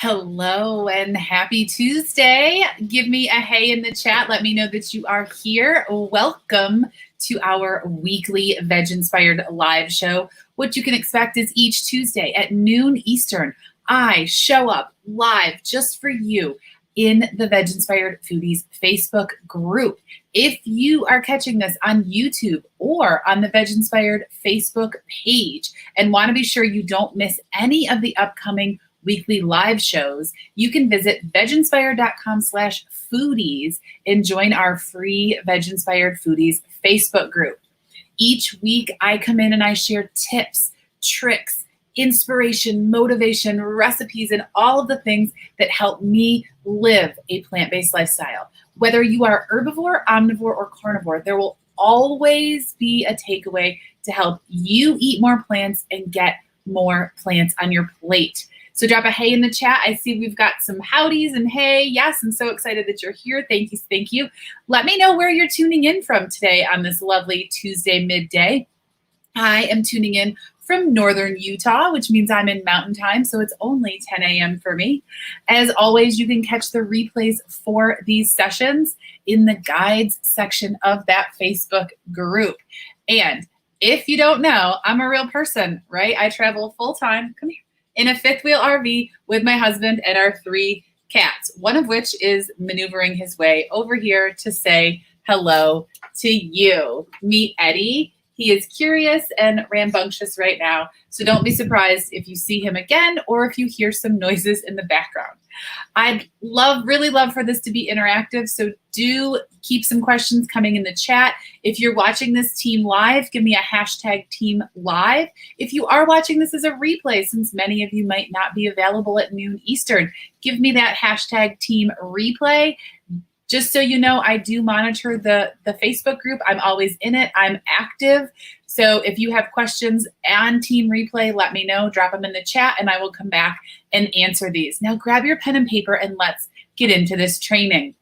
Hello and happy Tuesday. Give me a hey in the chat. Let me know that you are here. Welcome to our weekly Veg Inspired live show. What you can expect is each Tuesday at noon Eastern, I show up live just for you in the Veg Inspired Foodies Facebook group. If you are catching this on YouTube or on the Veg Inspired Facebook page and want to be sure you don't miss any of the upcoming weekly live shows, you can visit veginspired.com/foodies and join our free Veg Inspired Foodies Facebook group. Each week, I come in and I share tips, tricks, inspiration, motivation, recipes, and all of the things that help me live a plant-based lifestyle. Whether you are herbivore, omnivore, or carnivore, there will always be a takeaway to help you eat more plants and get more plants on your plate. So drop a hey in the chat. I see we've got some howdies and hey. Yes, I'm so excited that you're here. Thank you. Thank you. Let me know where you're tuning in from today on this lovely Tuesday midday. I am tuning in from northern Utah, which means I'm in mountain time, so it's only 10 a.m. for me. As always, you can catch the replays for these sessions in the guides section of that Facebook group. And if you don't know, I'm a real person, right? I travel full-time. Come here. In a fifth wheel RV with my husband and our 3 cats, one of which is maneuvering his way over here to say hello to you. Meet Eddie. He is curious and rambunctious right now, so don't be surprised if you see him again or if you hear some noises in the background. I'd really love for this to be interactive, so do keep some questions coming in the chat. If you're watching this team live, give me a hashtag team live. If you are watching this as a replay, since many of you might not be available at noon Eastern, give me that hashtag team replay. Just so you know, I do monitor the Facebook group. I'm always in it. I'm active. So if you have questions on Team Replay, let me know. Drop them in the chat, and I will come back and answer these. Now grab your pen and paper, and let's get into this training.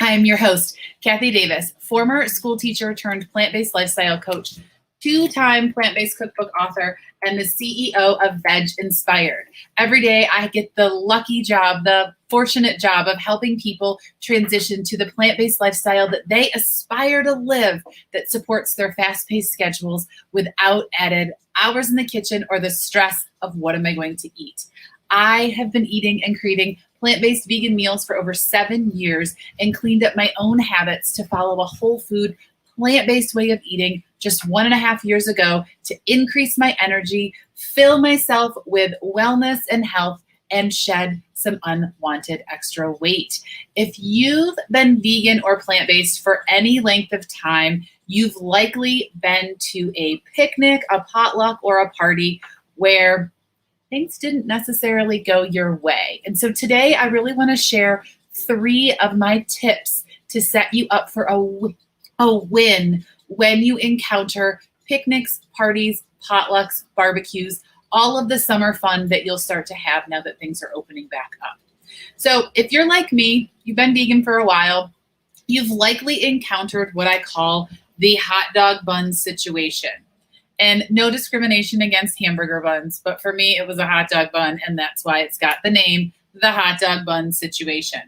I am your host, Kathy Davis, former school teacher turned plant-based lifestyle coach, 2-time plant-based cookbook author, and the CEO of Veg Inspired. Every day I get the lucky job, the fortunate job of helping people transition to the plant-based lifestyle that they aspire to live, that supports their fast-paced schedules without added hours in the kitchen or the stress of what am I going to eat. I have been eating and creating plant-based vegan meals for over 7 years and cleaned up my own habits to follow a whole food, plant-based way of eating just 1.5 years ago to increase my energy, fill myself with wellness and health, and shed some unwanted extra weight. If you've been vegan or plant-based for any length of time, you've likely been to a picnic, a potluck, or a party where things didn't necessarily go your way. And so today I really want to share 3 of my tips to set you up for a win when you encounter picnics, parties, potlucks, barbecues, all of the summer fun that you'll start to have now that things are opening back up. So if you're like me, you've been vegan for a while, you've likely encountered what I call the hot dog bun situation. And no discrimination against hamburger buns, but for me, it was a hot dog bun, and that's why it's got the name, the hot dog bun situation.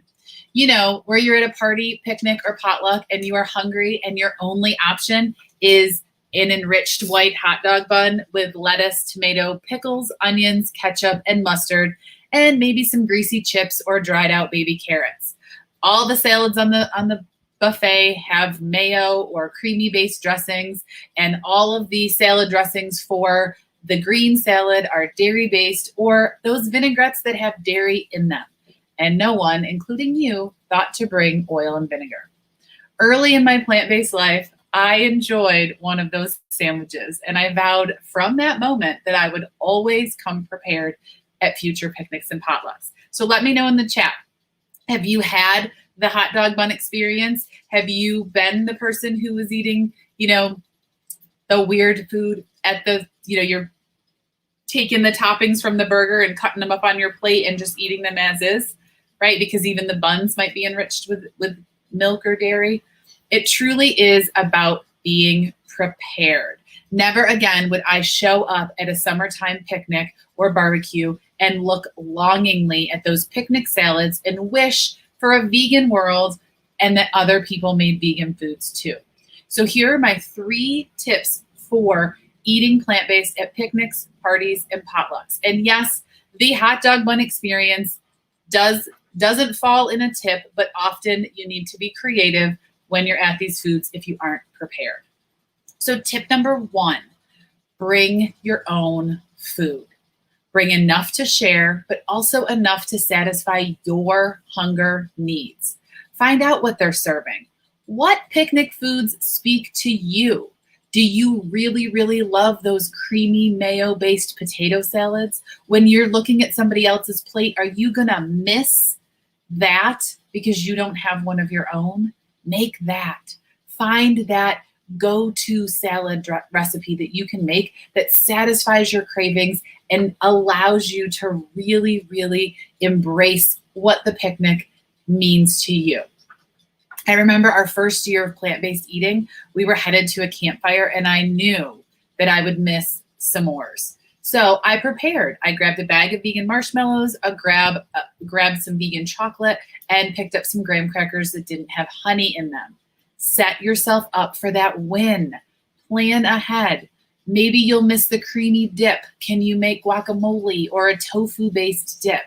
You know, where you're at a party, picnic, or potluck, and you are hungry, and your only option is an enriched white hot dog bun with lettuce, tomato, pickles, onions, ketchup, and mustard, and maybe some greasy chips or dried out baby carrots. All the salads on the buffet have mayo or creamy based dressings, and all of the salad dressings for the green salad are dairy based or those vinaigrettes that have dairy in them. And no one, including you, thought to bring oil and vinegar. Early in my plant-based life, I enjoyed one of those sandwiches, and I vowed from that moment that I would always come prepared at future picnics and potlucks. So let me know in the chat. Have you had the hot dog bun experience? Have you been the person who was eating, the weird food at you're taking the toppings from the burger and cutting them up on your plate and just eating them as is, right? Because even the buns might be enriched with milk or dairy. It truly is about being prepared. Never again would I show up at a summertime picnic or barbecue and look longingly at those picnic salads and wish for a vegan world and that other people made vegan foods too. So here are my 3 tips for eating plant-based at picnics, parties, and potlucks. And yes, the hot dog bun experience doesn't fall in a tip, but often you need to be creative when you're at these foods if you aren't prepared. So tip number 1, bring your own food. Bring enough to share, but also enough to satisfy your hunger needs. Find out what they're serving. What picnic foods speak to you? Do you really, really love those creamy mayo-based potato salads? When you're looking at somebody else's plate, are you gonna miss that because you don't have one of your own? Make that. Find that go-to salad recipe that you can make that satisfies your cravings and allows you to really, really embrace what the picnic means to you. I remember our first year of plant-based eating, we were headed to a campfire and I knew that I would miss s'mores. So I prepared. I grabbed a bag of vegan marshmallows, grabbed some vegan chocolate, and picked up some graham crackers that didn't have honey in them. Set yourself up for that win. Plan ahead. Maybe you'll miss the creamy dip. Can you make guacamole or a tofu-based dip?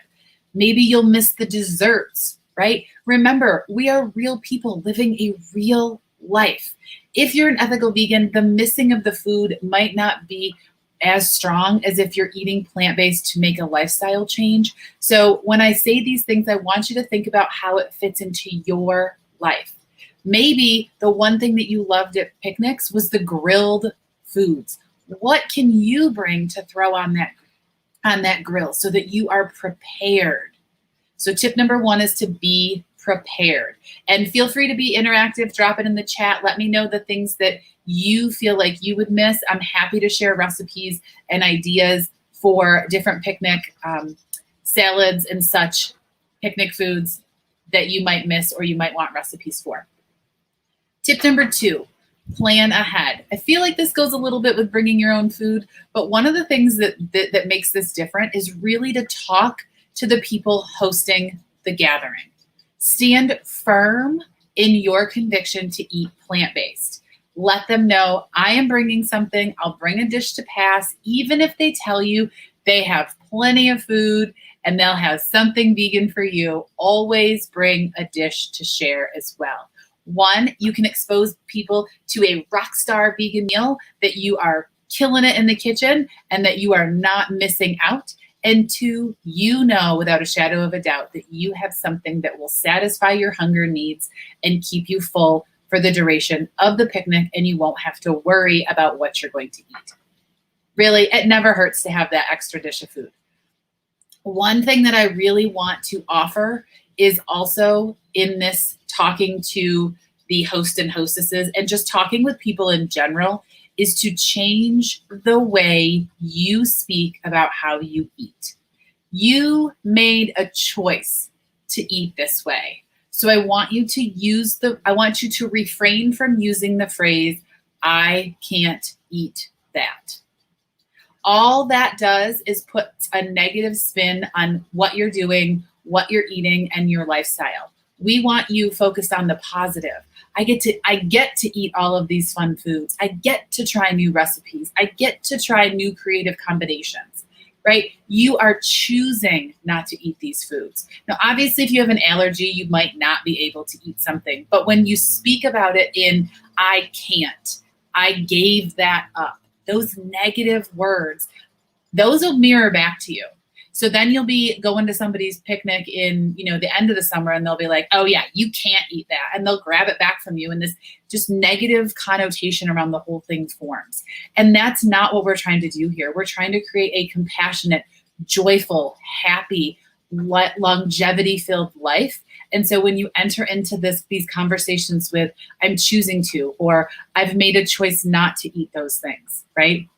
Maybe you'll miss the desserts, right? Remember, we are real people living a real life. If you're an ethical vegan, the missing of the food might not be as strong as if you're eating plant-based to make a lifestyle change. So when I say these things, I want you to think about how it fits into your life. Maybe the one thing that you loved at picnics was the grilled foods. What can you bring to throw on that grill so that you are prepared? So tip number 1 is to be prepared. And feel free to be interactive. Drop it in the chat. Let me know the things that you feel like you would miss. I'm happy to share recipes and ideas for different picnic salads and such picnic foods that you might miss or you might want recipes for. Tip number 2, plan ahead. I feel like this goes a little bit with bringing your own food, but one of the things that makes this different is really to talk to the people hosting the gathering. Stand firm in your conviction to eat plant-based. Let them know, I am bringing something. I'll bring a dish to pass, even if they tell you they have plenty of food and they'll have something vegan for you. Always bring a dish to share as well. 1, you can expose people to a rock star vegan meal that you are killing it in the kitchen and that you are not missing out. And 2, you know without a shadow of a doubt that you have something that will satisfy your hunger needs and keep you full for the duration of the picnic, and you won't have to worry about what you're going to eat. Really, it never hurts to have that extra dish of food. One thing that I really want to offer is also in this talking to the host and hostesses and just talking with people in general is to change the way you speak about how you eat. You made a choice to eat this way. So I want you to refrain from using the phrase, I can't eat that. All that does is put a negative spin on what you're doing, what you're eating, and your lifestyle. We want you focused on the positive. I get to eat all of these fun foods. I get to try new recipes. I get to try new creative combinations, right? You are choosing not to eat these foods. Now, obviously, if you have an allergy, you might not be able to eat something. But when you speak about it in, I can't, I gave that up, those negative words, those will mirror back to you. So then you'll be going to somebody's picnic in, the end of the summer and they'll be like, oh yeah, you can't eat that. And they'll grab it back from you and this just negative connotation around the whole thing forms. And that's not what we're trying to do here. We're trying to create a compassionate, joyful, happy, longevity-filled life. And so when you enter into these conversations with, I'm choosing to, or I've made a choice not to eat those things, right?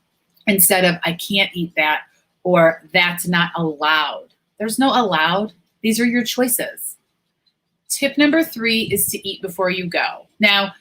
Instead of, I can't eat that, or that's not allowed. There's no allowed. These are your choices. Tip number 3 is to eat before you go. Now,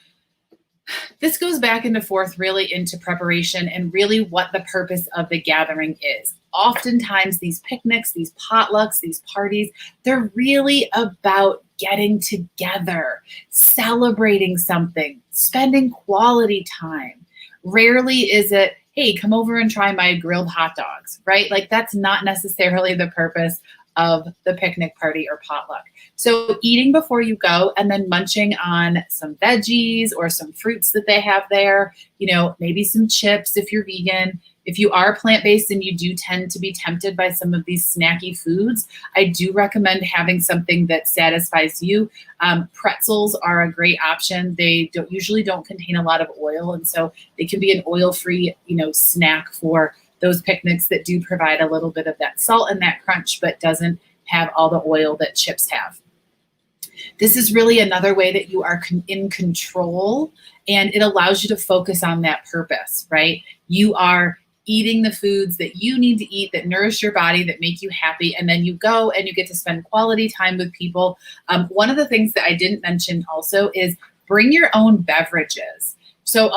this goes back and forth really into preparation and really what the purpose of the gathering is. oftentimes these picnics, these potlucks, these parties, they're really about getting together, celebrating something, spending quality time. Rarely is it, hey, come over and try my grilled hot dogs, right? Like that's not necessarily the purpose of the picnic party or potluck. So eating before you go and then munching on some veggies or some fruits that they have there, maybe some chips if you're vegan. If you are plant-based and you do tend to be tempted by some of these snacky foods, I do recommend having something that satisfies you. Pretzels are a great option. They usually don't contain a lot of oil, and so they can be an oil-free, snack for those picnics that do provide a little bit of that salt and that crunch, but doesn't have all the oil that chips have. This is really another way that you are in control, and it allows you to focus on that purpose, right? You are eating the foods that you need to eat that nourish your body, that make you happy, and then you go and you get to spend quality time with people. One of the things that I didn't mention also is bring your own beverages. So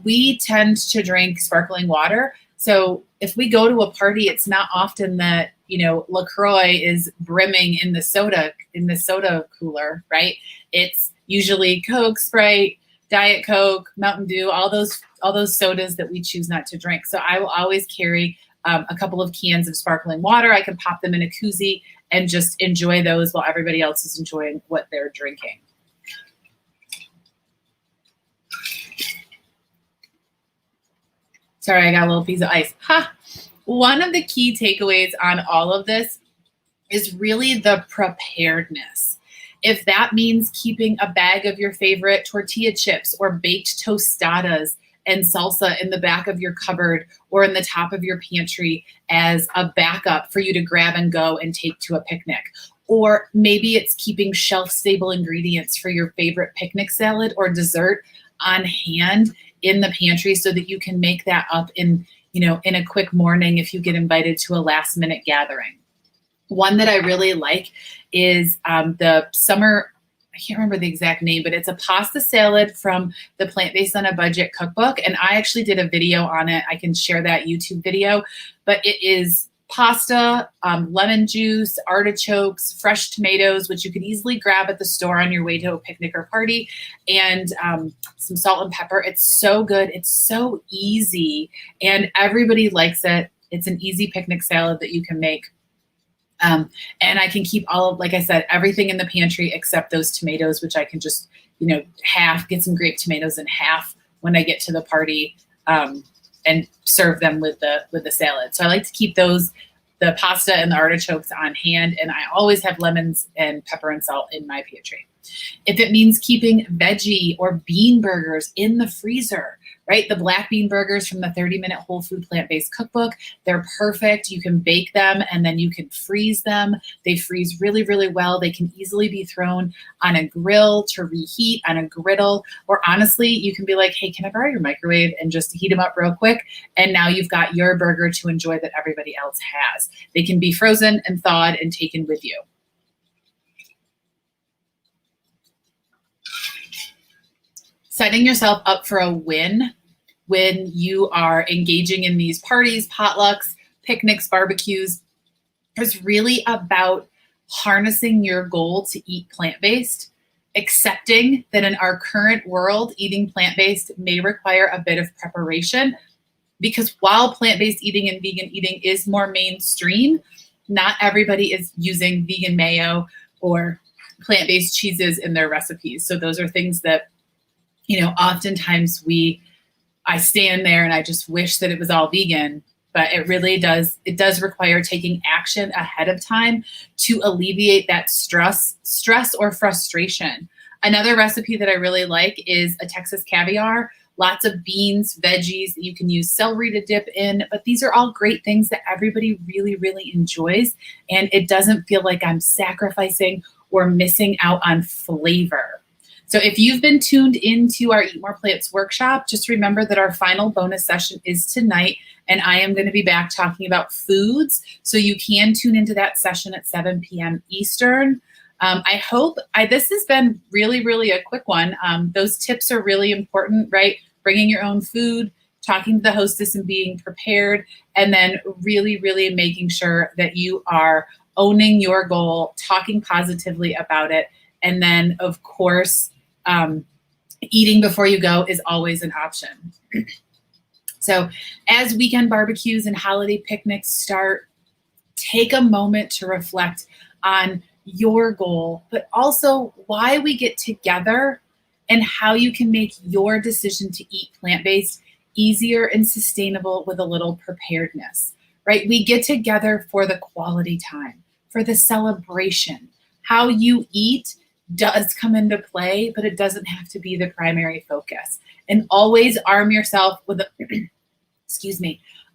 we tend to drink sparkling water. So if we go to a party, it's not often that, LaCroix is brimming in the soda cooler, right? It's usually Coke, Sprite, Diet Coke, Mountain Dew, all those sodas that we choose not to drink. So I will always carry a couple of cans of sparkling water. I can pop them in a koozie and just enjoy those while everybody else is enjoying what they're drinking. Sorry, I got a little piece of ice. One of the key takeaways on all of this is really the preparedness. If that means keeping a bag of your favorite tortilla chips or baked tostadas and salsa in the back of your cupboard or in the top of your pantry as a backup for you to grab and go and take to a picnic. Or maybe it's keeping shelf-stable ingredients for your favorite picnic salad or dessert on hand in the pantry so that you can make that up in a quick morning if you get invited to a last-minute gathering. One that I really like is the summer, I can't remember the exact name, but it's a pasta salad from the Plant-Based on a Budget cookbook. And I actually did a video on it. I can share that YouTube video, but it is pasta, lemon juice, artichokes, fresh tomatoes, which you could easily grab at the store on your way to a picnic or party, and some salt and pepper. It's so good. It's so easy, and everybody likes it. It's an easy picnic salad that you can make. And I can keep like I said, everything in the pantry except those tomatoes, which I can just, get some grape tomatoes in half when I get to the party, and serve them with the salad. So I like to keep the pasta and the artichokes on hand, and I always have lemons and pepper and salt in my pantry. If it means keeping veggie or bean burgers in the freezer, right? The black bean burgers from the 30-minute Whole Food Plant-Based Cookbook, they're perfect. You can bake them and then you can freeze them. They freeze really, really well. They can easily be thrown on a grill to reheat on a griddle, or honestly, you can be like, hey, can I borrow your microwave and just heat them up real quick? And now you've got your burger to enjoy that everybody else has. They can be frozen and thawed and taken with you. Setting yourself up for a win when you are engaging in these parties, potlucks, picnics, barbecues is really about harnessing your goal to eat plant-based, accepting that in our current world, eating plant-based may require a bit of preparation, because while plant-based eating and vegan eating is more mainstream, not everybody is using vegan mayo or plant-based cheeses in their recipes. So those are things that oftentimes I stand there and I just wish that it was all vegan, but it does require taking action ahead of time to alleviate that stress or frustration. Another recipe that I really like is a Texas caviar, lots of beans, veggies that you can use celery to dip in, but these are all great things that everybody really, really enjoys. And it doesn't feel like I'm sacrificing or missing out on flavor. So if you've been tuned into our Eat More Plants workshop, just remember that our final bonus session is tonight, and I am going to be back talking about foods. So you can tune into that session at 7 p.m. Eastern. I hope this has been really, really a quick one. Those tips are really important, right? Bringing your own food, talking to the hostess and being prepared, and then really, really making sure that you are owning your goal, talking positively about it. And then, of course, eating before you go is always an option. So as weekend barbecues and holiday picnics start, take a moment to reflect on your goal, but also why we get together and how you can make your decision to eat plant-based easier and sustainable with a little preparedness, right? We get together for the quality time, for the celebration. How you eat does come into play, but it doesn't have to be the primary focus. And always arm yourself with a,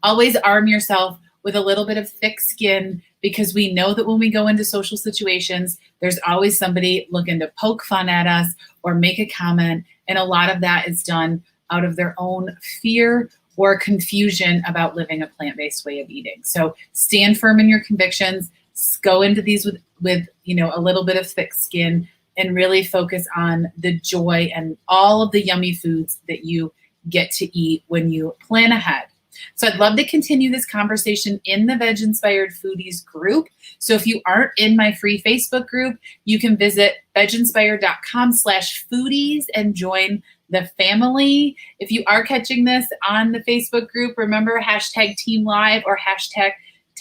always arm yourself with a little bit of thick skin, because we know that when we go into social situations, there's always somebody looking to poke fun at us or make a comment. And a lot of that is done out of their own fear or confusion about living a plant-based way of eating. So stand firm in your convictions, go into these with a little bit of thick skin, and really focus on the joy and all of the yummy foods that you get to eat when you plan ahead. So I'd love to continue this conversation in the Veg Inspired Foodies group. So if you aren't in my free Facebook group, you can visit veginspired.com/foodies and join the family. If you are catching this on the Facebook group, remember #TeamLive or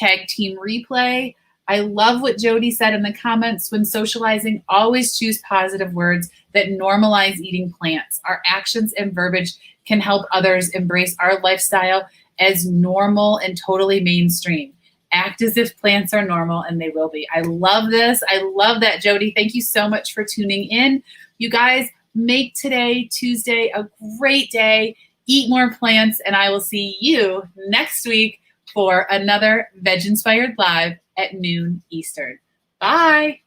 #TagTeamReplay. I love what Jody said in the comments. When socializing, always choose positive words that normalize eating plants. Our actions and verbiage can help others embrace our lifestyle as normal and totally mainstream. Act as if plants are normal, and they will be. I love this. I love that, Jody. Thank you so much for tuning in. You guys, make today, Tuesday, a great day. Eat more plants, and I will see you next week for another Veg Inspired Live at noon Eastern. Bye.